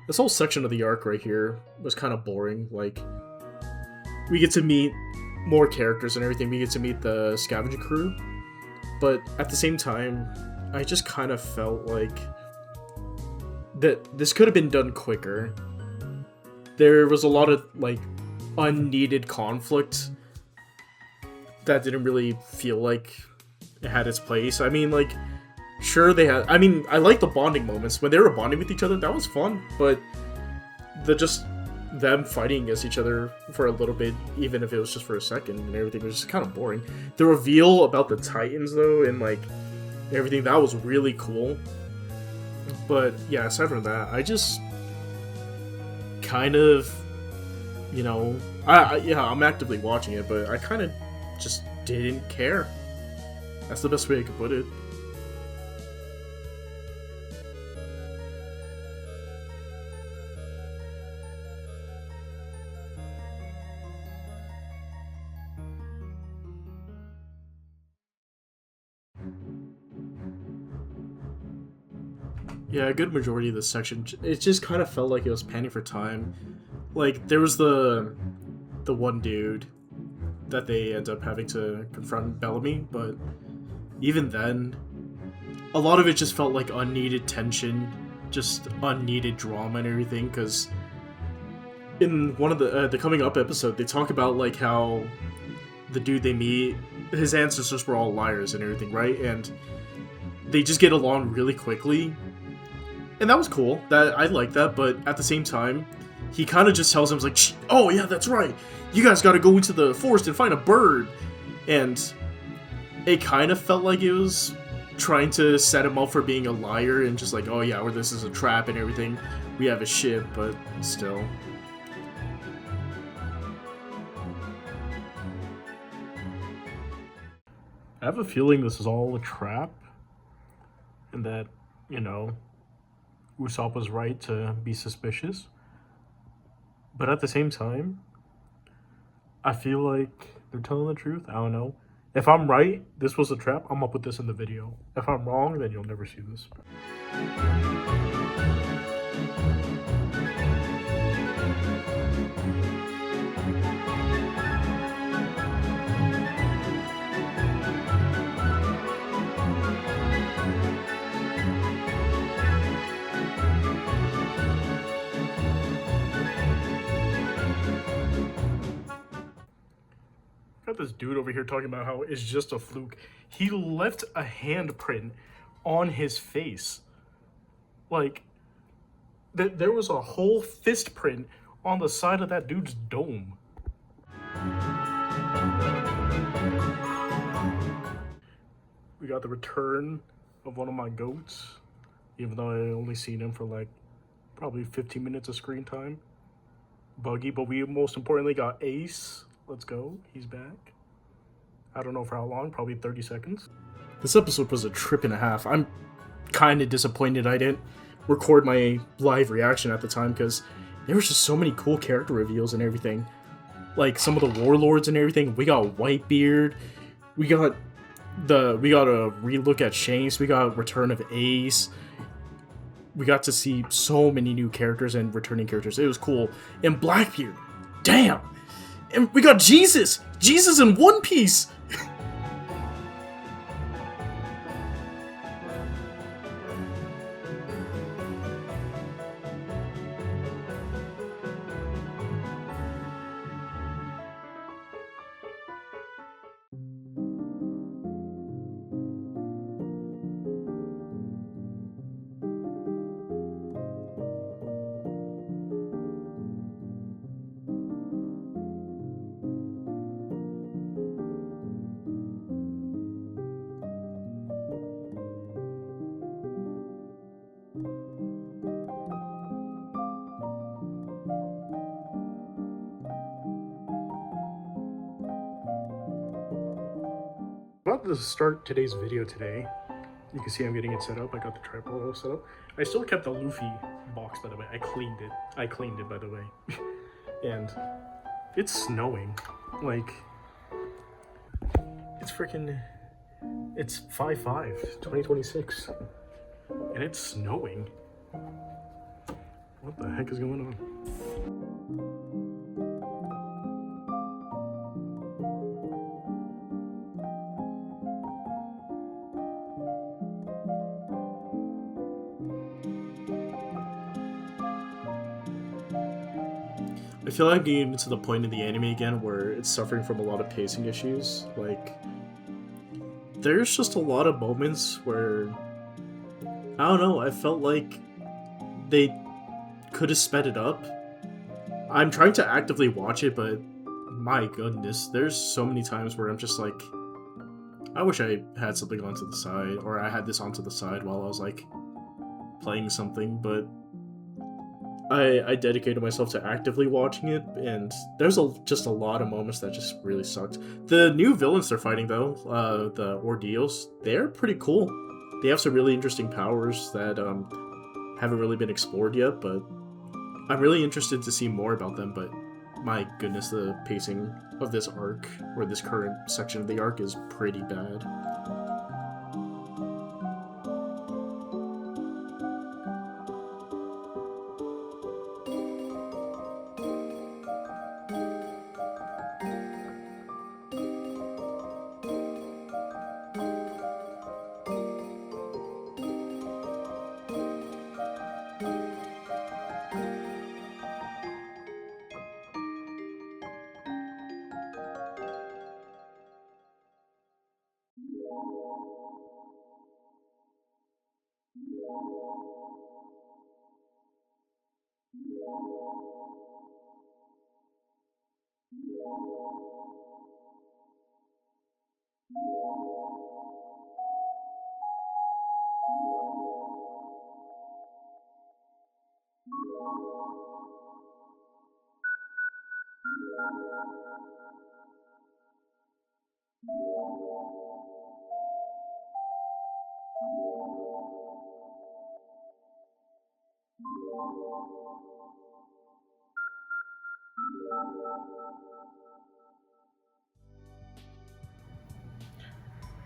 This whole section of the arc right here was kind of boring. Like, we get to meet more characters and everything. We get to meet the scavenger crew. But at the same time, I just kind of felt like that this could have been done quicker. There was a lot of, like, unneeded conflict that didn't really feel like it had its place. I mean, like, sure they had... I mean, I like the bonding moments. When they were bonding with each other, that was fun. But them fighting against each other for a little bit, even if it was just for a second and everything, was just kind of boring. The reveal about the Titans, though, and, like, everything, that was really cool. But, yeah, aside from that, I just kind of, you know... I'm actively watching it, but I kind of just didn't care. That's the best way I could put it. Yeah, a good majority of this section, it just kind of felt like it was panning for time. Like, there was the one dude that they end up having to confront, Bellamy, but even then, a lot of it just felt like unneeded tension, just unneeded drama and everything, because in one of the coming up episode, they talk about, like, how the dude they meet, his ancestors were all liars and everything, right? And they just get along really quickly. And that was cool. I like that, but at the same time, he kind of just tells him, like, oh yeah, that's right. You guys got to go into the forest and find a bird. And it kind of felt like it was trying to set him up for being a liar and just like, oh yeah, or this is a trap and everything. We have a ship, but still. I have a feeling this is all a trap, and that, you know, Usopp was right to be suspicious. But at the same time, I feel like they're telling the truth. I don't know. If I'm right, this was a trap, I'm gonna put this in the video. If I'm wrong, then you'll never see this. Got this dude over here talking about how it's just a fluke. He left a handprint on his face. Like, there was a whole fist print on the side of that dude's dome. We got the return of one of my goats, even though I only seen him for like probably 15 minutes of screen time. Buggy, but we most importantly got Ace. Let's go. He's back. I don't know for how long, probably 30 seconds. This episode was a trip and a half. I'm kind of disappointed I didn't record my live reaction at the time, because there was just so many cool character reveals and everything. Like some of the warlords and everything. We got Whitebeard. We got a relook at Shanks. We got return of Ace. We got to see so many new characters and returning characters. It was cool. And Blackbeard. Damn! And we got Jesus! Jesus in One Piece! About to start today's video today. You can see I'm getting it set up. I got the tripod all set up. I still kept the Luffy box, by the way. I cleaned it, by the way. And it's snowing. Like, it's freaking... It's 5/5, 2026. And it's snowing. What the heck is going on? I feel like I'm getting to the point in the anime again where it's suffering from a lot of pacing issues. Like, there's just a lot of moments where, I don't know, I felt like they could have sped it up. I'm trying to actively watch it, but my goodness, there's so many times where I'm just like, I wish I had something onto the side, or I had this onto the side while I was like playing something, but I dedicated myself to actively watching it, and there's just a lot of moments that just really sucked. The new villains they're fighting, though, the Ordeals, they're pretty cool. They have some really interesting powers that haven't really been explored yet, but I'm really interested to see more about them. But my goodness, the pacing of this arc, or this current section of the arc, is pretty bad.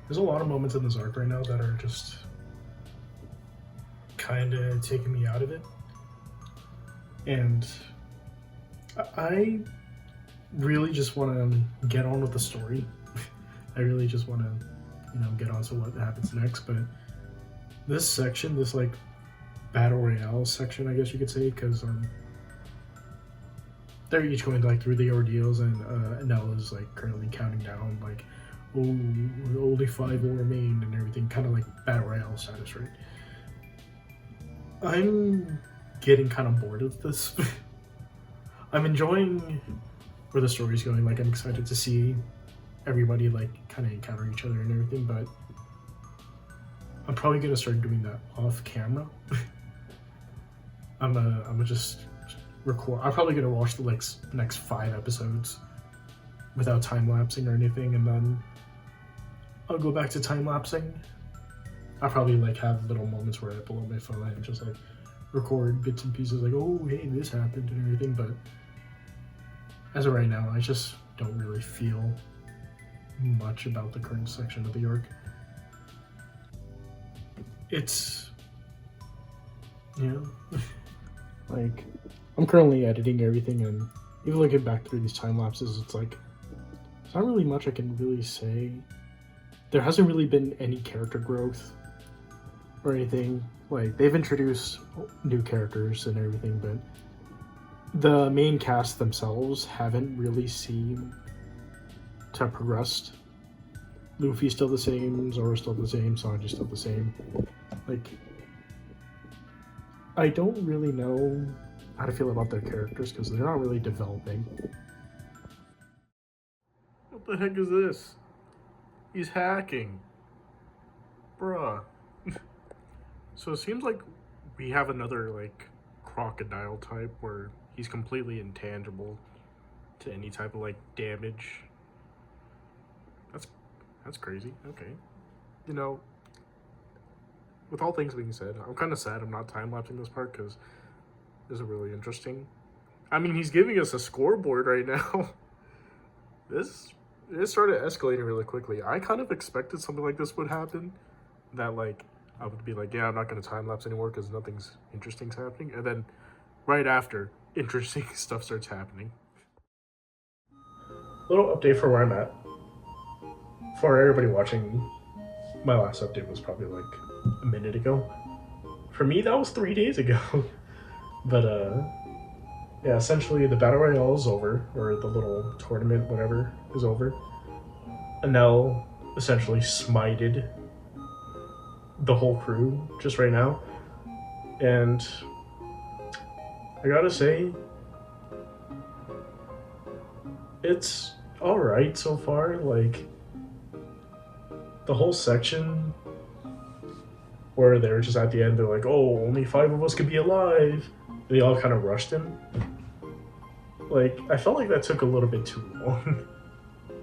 There's a lot of moments in this arc right now that are just kind of taking me out of it. And I really just want to get on with the story. I really just want to, get on to what happens next. But this section, this like battle royale section, I guess you could say, because they're each going like through the ordeals, and Nella's like currently counting down, like, oh, only 5 will remain and everything, kind of like battle royale status, right? I'm getting kind of bored of this. I'm enjoying where the story's going. Like, I'm excited to see everybody like kind of encounter each other and everything, but I'm probably gonna start doing that off camera. I'm gonna just record. I'm probably gonna watch the like next 5 episodes without time lapsing or anything, and then I'll go back to time lapsing. I'll probably like have little moments where I pull out my phone and just like record bits and pieces, like, oh hey, this happened and everything. But as of right now, I just don't really feel much about the current section of the arc. It's, like, I'm currently editing everything, and even looking back through these time lapses, it's like, there's not really much I can really say. There hasn't really been any character growth or anything. Like, they've introduced new characters and everything, but the main cast themselves haven't really seemed to have progressed. Luffy's still the same, Zoro's still the same, Sanji's still the same. Like, I don't really know how to feel about their characters because they're not really developing. What the heck is this? He's hacking. Bruh. So it seems like we have another, like, crocodile type where he's completely intangible to any type of, like, damage. That's crazy. Okay. With all things being said, I'm kind of sad I'm not time-lapsing this part because this is really interesting. I mean, he's giving us a scoreboard right now. This started escalating really quickly. I kind of expected something like this would happen. That, like, I would be like, yeah, I'm not going to time-lapse anymore because nothing's interesting's happening. And then right after interesting stuff starts happening. Little update for where I'm at. For everybody watching, my last update was probably like a minute ago. For me, that was 3 days ago. But yeah, essentially the battle royale is over, or the little tournament, whatever, is over. Anel essentially smited the whole crew just right now, and I gotta say, it's all right so far. Like the whole section where they're just at the end, they're like, "Oh, only 5 of us could be alive." They all kind of rushed him. Like, I felt like that took a little bit too long.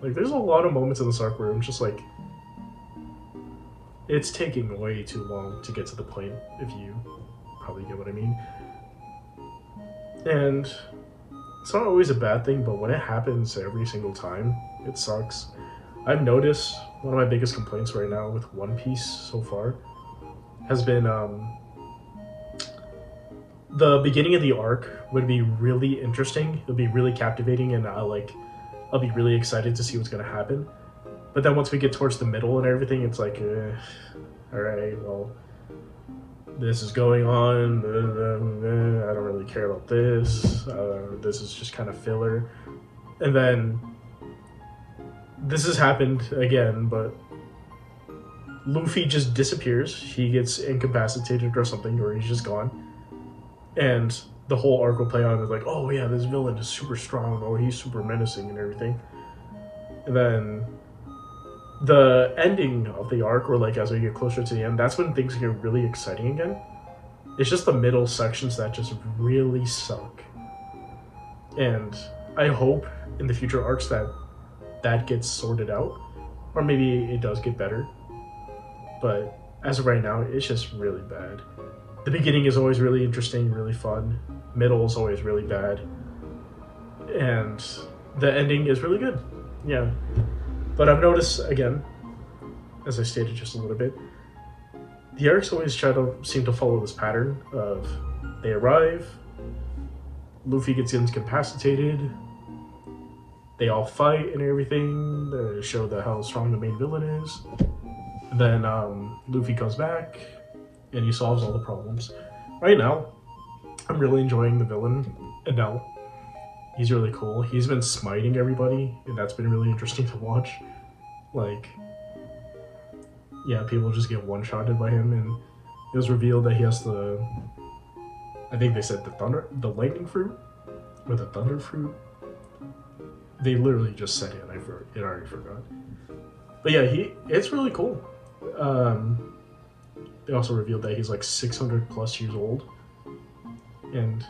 Like, there's a lot of moments in this arc where I'm just like, it's taking way too long to get to the point, if you probably get what I mean. And it's not always a bad thing, but when it happens every single time, it sucks. I've noticed one of my biggest complaints right now with One Piece so far has been the beginning of the arc would be really interesting. It'll be really captivating, and I'll be really excited to see what's gonna happen. But then once we get towards the middle and everything, it's like, all right, well, this is going on. I don't really care about this. This is just kind of filler. And then this has happened again, but Luffy just disappears. He gets incapacitated or something, or he's just gone. And the whole arc will play on as like, oh yeah, this villain is super strong, or he's super menacing and everything. And then the ending of the arc, or like as we get closer to the end, that's when things get really exciting again. It's just the middle sections that just really suck. And I hope in the future arcs that gets sorted out, or maybe it does get better. But as of right now, it's just really bad. The beginning is always really interesting, really fun. Middle is always really bad. And the ending is really good. Yeah. But I've noticed, again, as I stated just a little bit, the arcs always seem to follow this pattern of they arrive, Luffy gets incapacitated, they all fight and everything to show how strong the main villain is. And then Luffy comes back, and he solves all the problems. Right now, I'm really enjoying the villain, Enel. He's really cool. He's been smiting everybody, and that's been really interesting to watch. Like, yeah, people just get one-shotted by him, and it was revealed that he has I think they said the lightning fruit, or the thunder fruit. They literally just said it, and I already forgot. But yeah, it's really cool. They also revealed that he's like 600 plus years old. And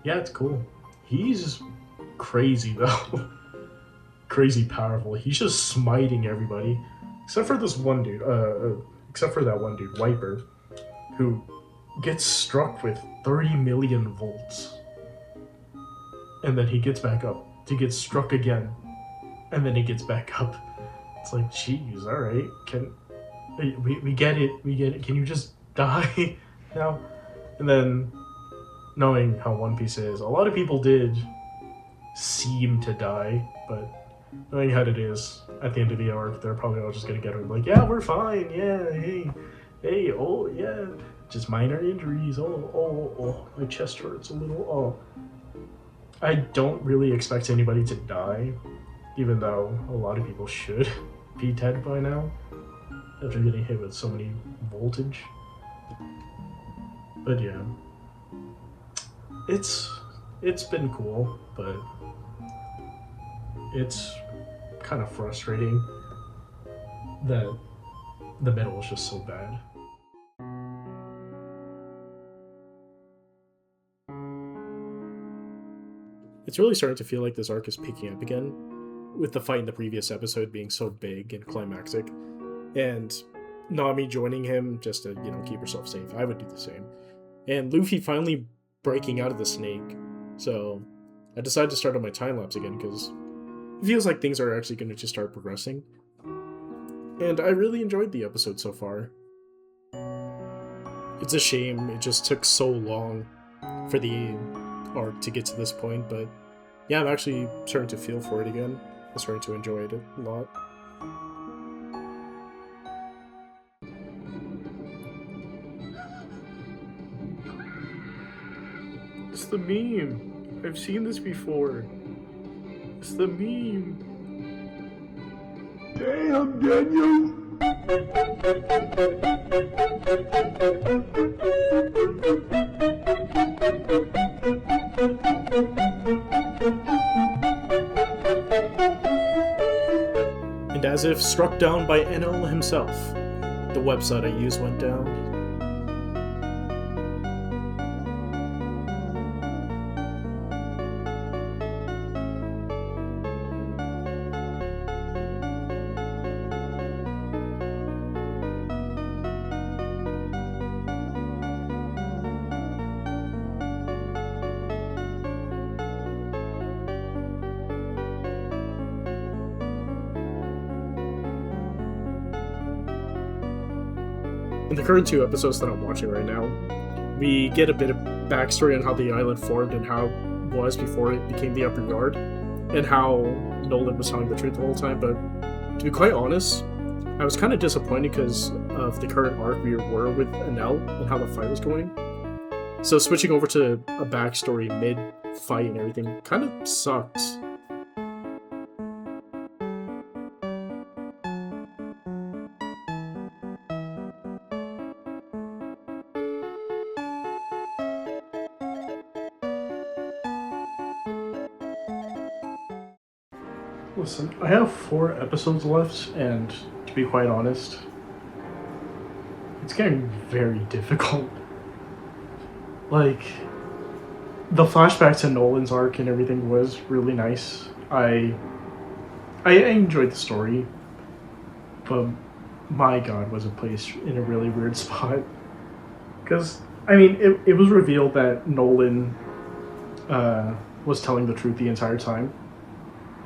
yeah, it's cool. He's crazy though. Crazy powerful. He's just smiting everybody. Except for this one dude, except for that one dude, Wiper, who gets struck with 30 million volts. And then he gets back up. He gets struck again. And then he gets back up. It's like, geez, alright. We get it. Can you just die now? And then, knowing how One Piece is, a lot of people did seem to die, but knowing how it is, at the end of the arc, they're probably all just gonna get it like, yeah, we're fine, yeah, hey, oh, yeah, just minor injuries, oh, my chest hurts a little, oh. I don't really expect anybody to die, even though a lot of people should be dead by now, after getting hit with so many voltage. But yeah, it's been cool, but it's kind of frustrating that the middle is just so bad. It's really starting to feel like this arc is picking up again, with the fight in the previous episode being so big and climactic, and Nami joining him just to, keep herself safe. I would do the same. And Luffy finally breaking out of the snake. So I decided to start on my time lapse again because it feels like things are actually going to just start progressing. And I really enjoyed the episode so far. It's a shame it just took so long for the arc to get to this point, but yeah, I'm actually starting to feel for it again. I'm starting to enjoy it a lot. It's the meme. I've seen this before. It's the meme. Damn, Daniel! And as if struck down by NL himself, the website I used went down. In the current 2 episodes that I'm watching right now, we get a bit of backstory on how the island formed and how it was before it became the Upper Yard, and how Nolan was telling the truth the whole time. But to be quite honest, I was kind of disappointed because of the current arc we were with Anel and how the fight was going. So switching over to a backstory mid-fight and everything kind of sucked. Listen, I have 4 episodes left, and to be quite honest, it's getting very difficult. Like, the flashback to Nolan's arc and everything was really nice. I enjoyed the story, but my god, was it placed in a really weird spot. Because, I mean, it was revealed that Nolan was telling the truth the entire time,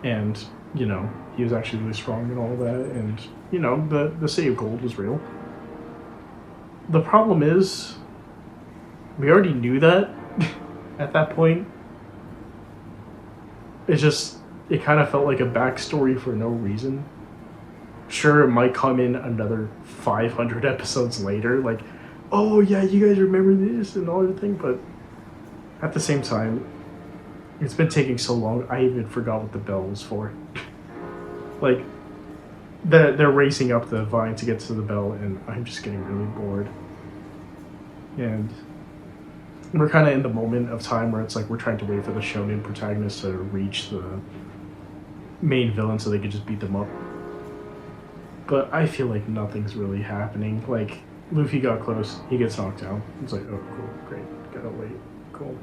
and you know, he was actually really strong and all that, and, you know, the City of Gold was real. The problem is, we already knew that at that point. It kind of felt like a backstory for no reason. Sure, it might come in another 500 episodes later, like, oh yeah, you guys remember this and all everything, but at the same time, it's been taking so long, I even forgot what the bell was for. Like, they're racing up the vine to get to the bell, and I'm just getting really bored. And we're kind of in the moment of time where it's like we're trying to wait for the shonen protagonist to reach the main villain so they could just beat them up. But I feel like nothing's really happening. Like, Luffy got close, he gets knocked down. It's like, oh, cool, great, gotta wait, cool.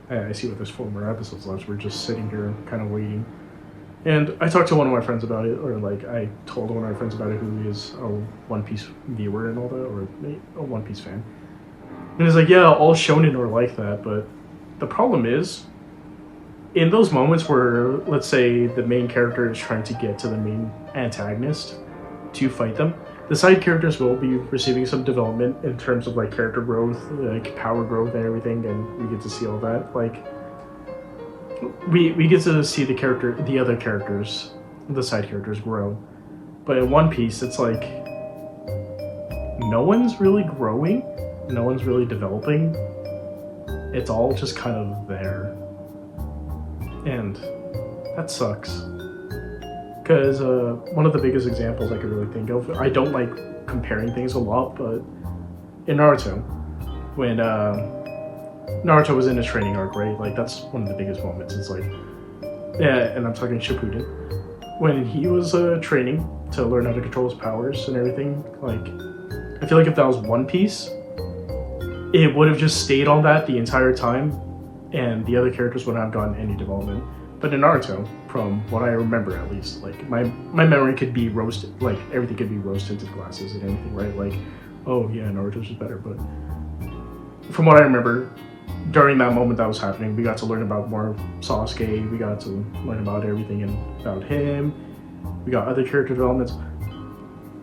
I see what there's 4 more episodes left. We're just sitting here kind of waiting. And I talked to one of my friends about it, or like I told one of my friends about it who is a One Piece viewer and all that, or a One Piece fan. And he's like, yeah, all shonen are like that, but the problem is, in those moments where, let's say, the main character is trying to get to the main antagonist to fight them, the side characters will be receiving some development in terms of like character growth, like power growth and everything, and we get to see all that. Like, we get to see the other characters, the side characters grow. But in One Piece, it's like no one's really growing, no one's really developing. It's all just kind of there, and that sucks. Because one of the biggest examples I could really think of, I don't like comparing things a lot, but in Naruto, when Naruto was in his training arc, right? Like, that's one of the biggest moments. It's like, yeah, and I'm talking Shippuden. When he was training to learn how to control his powers and everything, like, I feel like if that was One Piece, it would have just stayed on that the entire time, and the other characters wouldn't have gotten any development. But in Naruto, from what I remember at least, like, my memory could be roasted, like, everything could be rose-tinted glasses and everything, right? Like, oh yeah, Naruto's just better, but from what I remember, during that moment that was happening, we got to learn about more of Sasuke, we got to learn about everything and about him, we got other character developments,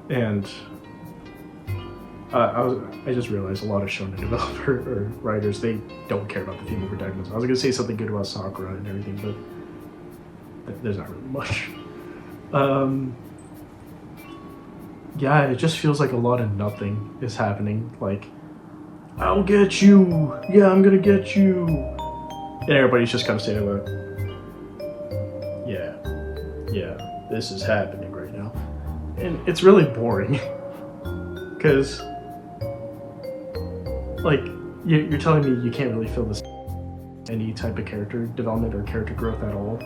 and I just realized a lot of shonen developer or writers, they don't care about the female protagonist. I was gonna say something good about Sakura and everything, but there's not really much. Yeah, it just feels like a lot of nothing is happening. Like, I'll get you. Yeah, I'm gonna get you. And everybody's just kind of standing like, yeah, this is happening right now. And it's really boring. Because, like, you're telling me you can't really feel this any type of character development or character growth at all.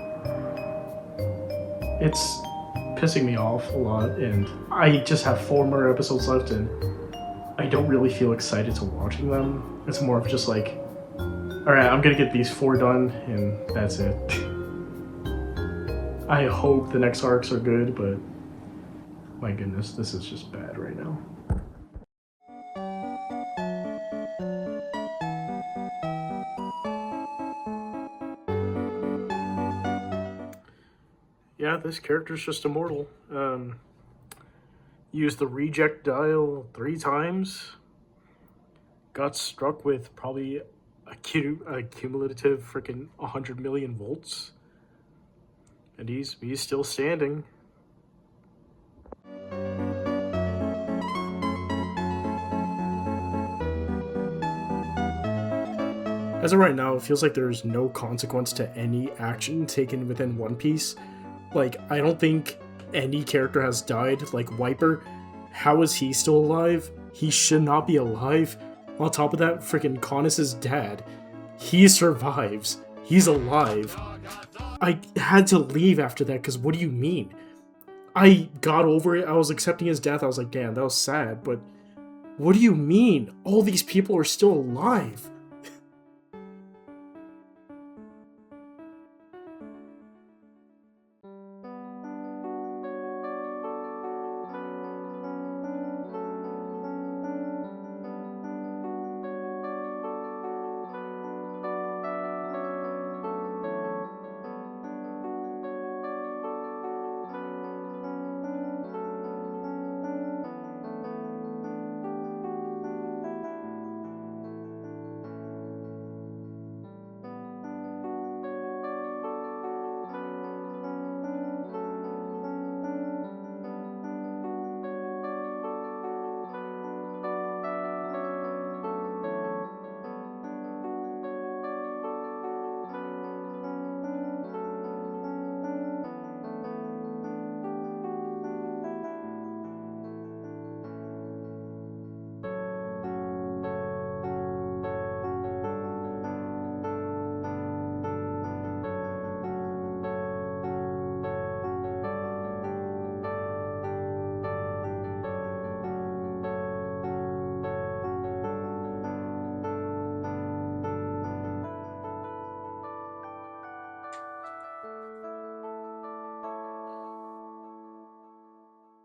It's pissing me off a lot, and I just have 4 more episodes left, and I don't really feel excited to watching them. It's more of just like, alright, I'm gonna get these 4 done, and that's it. I hope the next arcs are good, but my goodness, this is just bad right now. Yeah, this character's just immortal. Used the reject dial 3 times. Got struck with probably a cumulative freaking 100 million volts. And he's still standing. As of right now, it feels like there's no consequence to any action taken within One Piece. Like, I don't think any character has died. Like, Wiper, how is he still alive? He should not be alive. On top of that, freaking Conus's dad, he survives. He's alive. I had to leave after that, because what do you mean? I got over it, I was accepting his death, I was like, damn, that was sad, but what do you mean? All these people are still alive.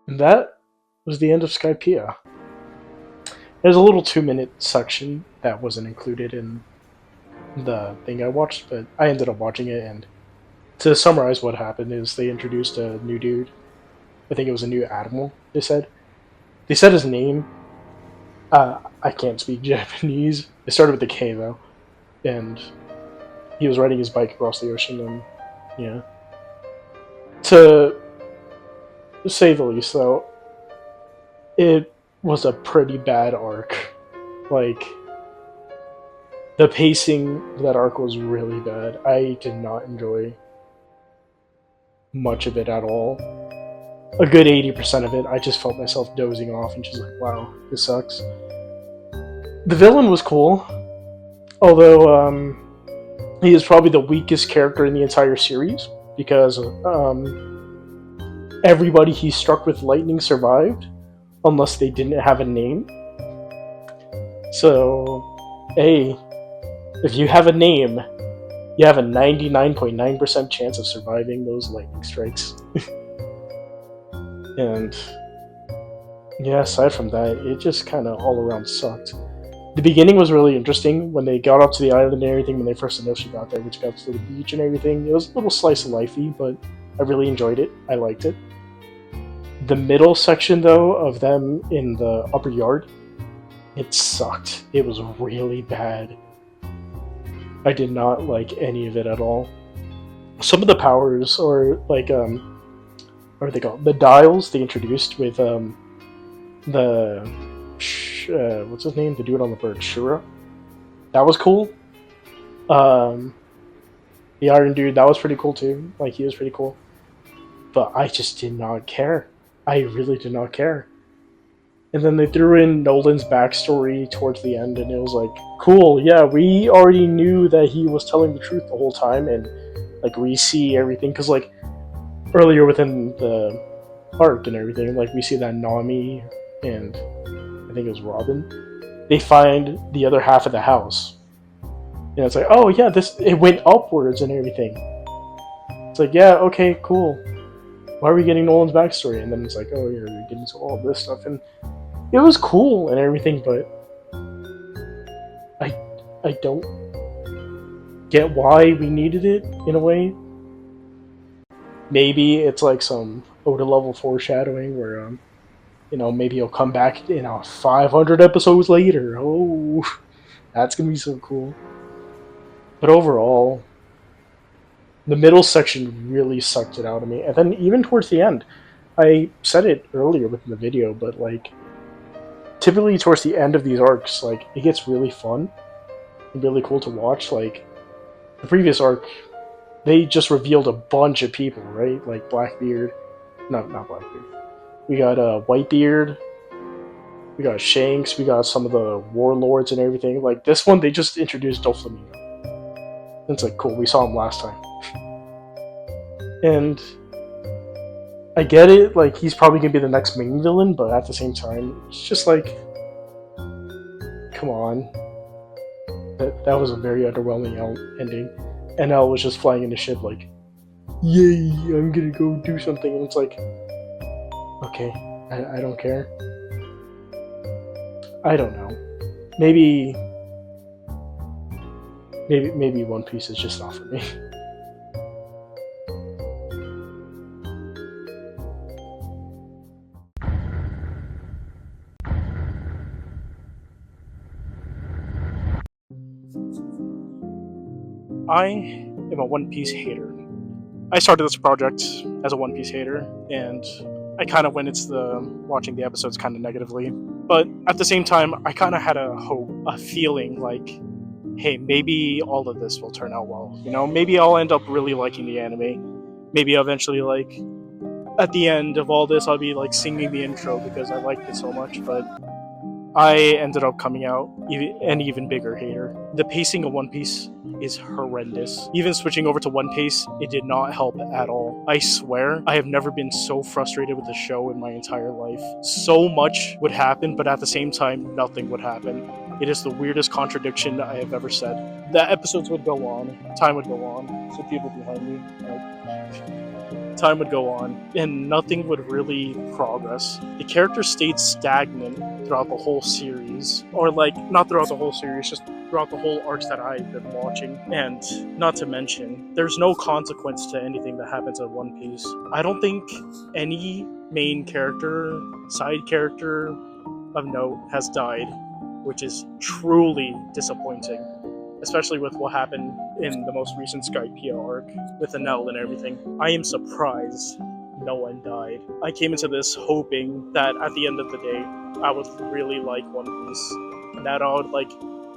And that was the end of Skypiea. There's a little 2-minute section that wasn't included in the thing I watched, but I ended up watching it, and to summarize what happened is they introduced a new dude. I think it was a new admiral, they said. They said his name. I can't speak Japanese. It started with a K, though. And he was riding his bike across the ocean, and yeah. To say the least, though, it was a pretty bad arc. Like, the pacing of that arc was really bad. I did not enjoy much of it at all. A good 80% of it, I just felt myself dozing off and just like, wow, this sucks. The villain was cool, although he is probably the weakest character in the entire series, because everybody he struck with lightning survived, unless they didn't have a name. So, hey, if you have a name, you have a 99.9% chance of surviving those lightning strikes. And yeah, aside from that, it just kind of all around sucked. The beginning was really interesting when they got up to the island and everything, when they first initially got there, which got to the beach and everything. It was a little slice of lifey, but I really enjoyed it. I liked it. The middle section, though, of them in the upper yard, It sucked. It was really bad. I did not like any of it at all. Some of the powers, or like what are they called? The dials they introduced with the what's his name? The dude on the bird, Shura. That was cool. Um, the Iron Dude, that was pretty cool too. Like he was pretty cool. But I just did not care. I really did not care. And then they threw in Nolan's backstory towards the end, and it was like, cool, yeah, we already knew that he was telling the truth the whole time, and like we see everything, because like earlier within the arc and everything, like we see that Nami and I think it was Robin, they find the other half of the house. And it's like, oh yeah, this it went upwards and everything. It's like, yeah, okay, cool. Why are we getting Nolan's backstory? And then it's like, oh yeah, we're getting to all this stuff, and it was cool and everything, but I don't get why we needed it in a way. Maybe it's like some Oda level foreshadowing where maybe he'll come back 500 episodes later. Oh, that's gonna be so cool. But overall, the middle section really sucked it out of me, and then even towards the end, I said it earlier within the video, but like typically towards the end of these arcs, like it gets really fun and really cool to watch. Like the previous arc, they just revealed a bunch of people, right? Like Blackbeard, not Blackbeard. We got Whitebeard, we got Shanks, we got some of the warlords and everything. Like this one, they just introduced Doflamingo. It's like cool, we saw him last time, and I get it. Like he's probably gonna be the next main villain, but at the same time, it's just like, come on. That was a very underwhelming ending. NL was just flying in the ship like, yay, I'm gonna go do something, and it's like, okay, I don't care. I don't know. Maybe One Piece is just not for me. I am a One Piece hater. I started this project as a One Piece hater, and I kind of went into watching the episodes kind of negatively. But at the same time, I kind of had a hope, a feeling like, hey, maybe all of this will turn out well. Maybe I'll end up really liking the anime. Maybe eventually, like, at the end of all this, I'll be like singing the intro because I liked it so much. But I ended up coming out an even bigger hater. The pacing of One Piece is horrendous. Even switching over to One Piece, it did not help at all. I swear, I have never been so frustrated with the show in my entire life. So much would happen, but at the same time, nothing would happen. It is the weirdest contradiction I have ever said. The episodes would go on, time would go on, so people behind me, time would go on, and nothing would really progress. The characters stayed stagnant throughout the whole series, or like, not throughout the whole series, just throughout the whole arcs that I've been watching. And not to mention, there's no consequence to anything that happens in One Piece. I don't think any main character, side character of note has died, which is truly disappointing. Especially with what happened in the most recent Skypiea arc with Enel and everything. I am surprised no one died. I came into this hoping that at the end of the day, I would really like One Piece, and that I would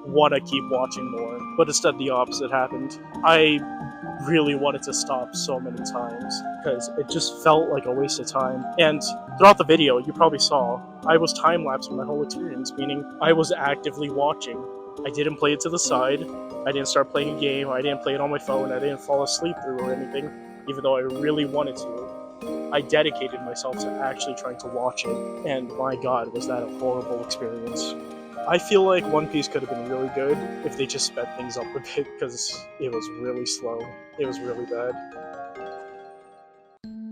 want to keep watching more. But instead, the opposite happened. I really wanted to stop so many times because it just felt like a waste of time. And throughout the video, you probably saw, I was time-lapsing my whole experience, meaning I was actively watching. I didn't play it to the side. I didn't start playing a game. I didn't play it on my phone. I didn't fall asleep through or anything, even though I really wanted to. I dedicated myself to actually trying to watch it, and my god, was that a horrible experience. I feel like One Piece could have been really good if they just sped things up a bit, because it was really slow. It was really bad.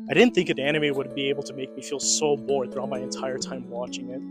I didn't think an anime would be able to make me feel so bored throughout my entire time watching it.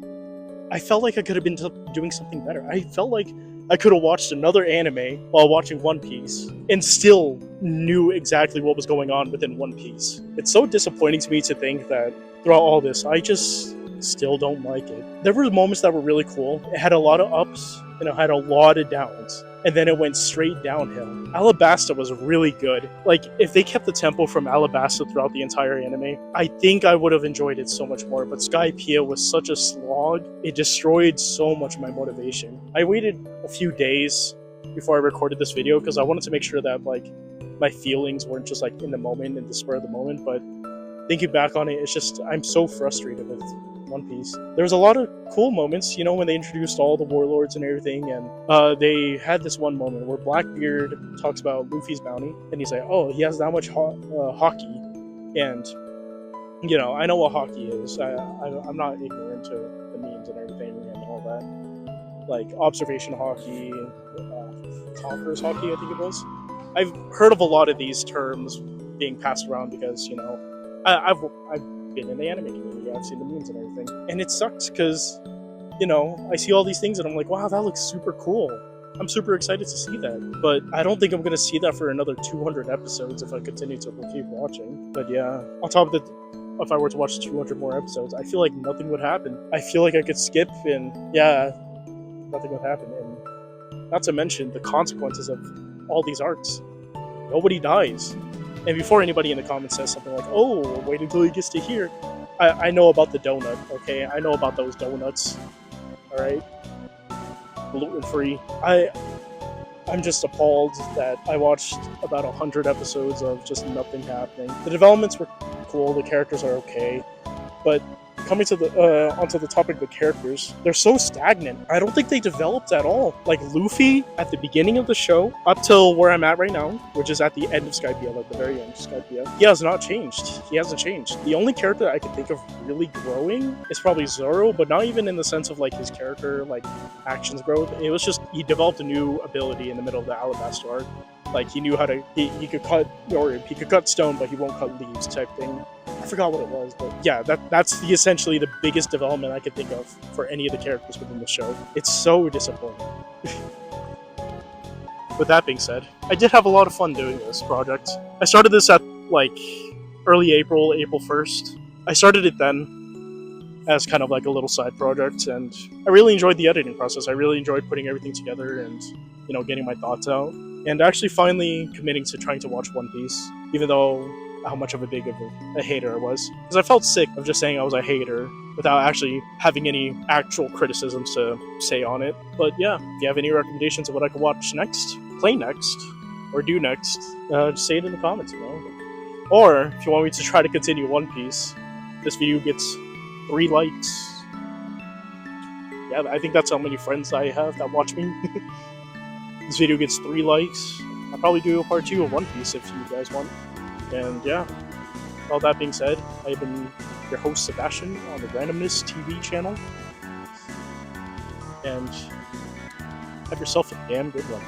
I felt like I could have been doing something better. I felt like I could have watched another anime while watching One Piece and still knew exactly what was going on within One Piece. It's so disappointing to me to think that throughout all this, I just Still don't like it. There were moments that were really cool. It had a lot of ups and it had a lot of downs. And then it went straight downhill. Alabasta was really good. Like, if they kept the tempo from Alabasta throughout the entire anime, I think I would have enjoyed it so much more. But Skypiea was such a slog. It destroyed so much of my motivation. I waited a few days before I recorded this video because I wanted to make sure that, like, my feelings weren't just, like, in the moment, in the spur of the moment. But thinking back on it, it's just, I'm so frustrated with One Piece. There was a lot of cool moments, you know, when they introduced all the warlords and everything, and they had this one moment where Blackbeard talks about Luffy's bounty, and he's like, oh, he has that much hockey, and, you know, I know what hockey is. I'm not ignorant to the memes and everything and all that. Like, observation hockey, Conqueror's hockey, I think it was. I've heard of a lot of these terms being passed around because, you know, I've been in the anime community, I've seen the memes and everything, and it sucks because, you know, I see all these things and I'm like, wow, that looks super cool. I'm super excited to see that, but I don't think I'm going to see that for another 200 episodes if I continue to keep watching. But yeah, on top of that, if I were to watch 200 more episodes, I feel like nothing would happen. I feel like I could skip and, yeah, nothing would happen. And not to mention the consequences of all these arcs. Nobody dies. And before anybody in the comments says something like, oh, wait until he gets to here, I know about the donut, okay? I know about those donuts, alright? Gluten-free. I'm just appalled that I watched about 100 episodes of just nothing happening. The developments were cool, the characters are okay, but coming to the onto the topic of the characters, they're so stagnant. I don't think they developed at all. Like Luffy at the beginning of the show, up till where I'm at right now, which is at the end of Skypiea, like the very end of Skypiea, he has not changed. He hasn't changed. The only character that I can think of really growing is probably Zoro, but not even in the sense of like his character, like actions growth. It was just he developed a new ability in the middle of the Alabasta arc. Like he knew how to he could cut, or he could cut stone, but he won't cut leaves type thing. I forgot what it was, but yeah, that's essentially the biggest development I could think of for any of the characters within the show. It's so disappointing. With that being said, I did have a lot of fun doing this project. I started this at like early April 1st. I started it then as kind of like a little side project, and I really enjoyed the editing process. I really enjoyed putting everything together and, you know, getting my thoughts out, and actually finally committing to trying to watch One Piece, even though how much of a hater I was. Because I felt sick of just saying I was a hater without actually having any actual criticisms to say on it. But yeah, if you have any recommendations of what I could watch next, play next, or do next, just say it in the comments, you know? Or, if you want me to try to continue One Piece, this video gets 3 likes. Yeah, I think that's how many friends I have that watch me. This video gets 3 likes. I'll probably do a part 2 of One Piece if you guys want. And yeah, all that being said, I've been your host Sebastian on the Randomness TV channel, and have yourself a damn good one.